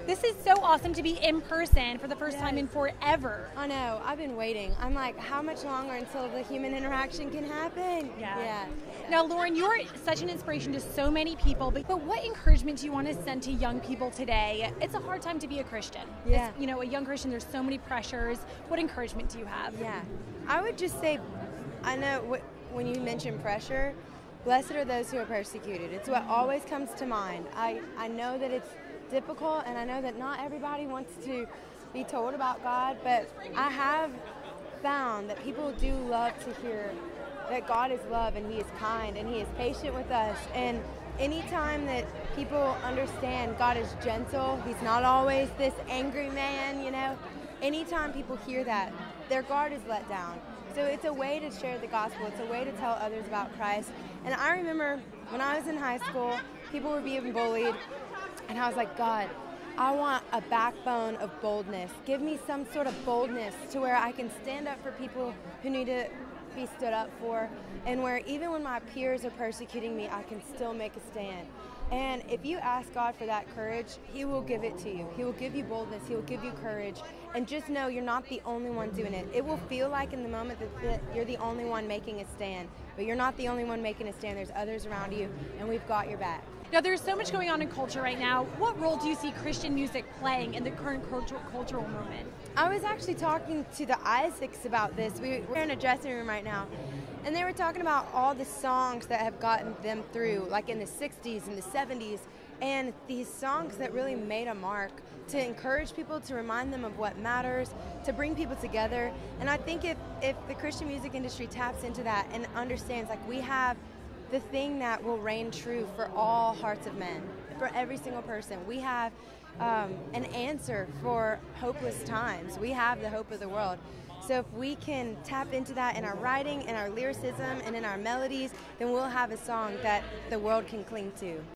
This is so awesome to be in person for the first time in forever. I know. I've been waiting. I'm like, how much longer until the human interaction can happen? Yeah. Now, Lauren, you're such an inspiration to so many people, but what encouragement do you want to send to young people today? It's a hard time to be a Christian. Yeah. You know, a young Christian, there's so many pressures. What encouragement do you have? Yeah. I would just say, I know when you mention pressure, blessed are those who are persecuted. It's what always comes to mind. I know that it's difficult, and I know that not everybody wants to be told about God, but I have found that people do love to hear that God is love and He is kind and He is patient with us. And anytime that people understand God is gentle, He's not always this angry man, you know, anytime people hear that, their guard is let down. So it's a way to share the gospel. It's a way to tell others about Christ. And I remember when I was in high school, people were being bullied, and I was like, God, I want a backbone of boldness. Give me some sort of boldness to where I can stand up for people who need to be stood up for, and where even when my peers are persecuting me, I can still make a stand. And if you ask God for that courage, He will give it to you. He will give you boldness. He will give you courage. And just know you're not the only one doing it. It will feel like in the moment that you're the only one making a stand, but you're not the only one making a stand. There's others around you, and we've got your back. Now, there's so much going on in culture right now. What role do you see Christian music playing in the current cultural moment? I was actually talking to the Isaacs about this. We're in a dressing room right now, and they were talking about all the songs that have gotten them through, like in the 60s and the 70s, and these songs that really made a mark to encourage people, to remind them of what matters, to bring people together. And I think if the Christian music industry taps into that and understands, like, we have the thing that will reign true for all hearts of men, for every single person. We have an answer for hopeless times. We have the hope of the world. So if we can tap into that in our writing, in our lyricism, and in our melodies, then we'll have a song that the world can cling to.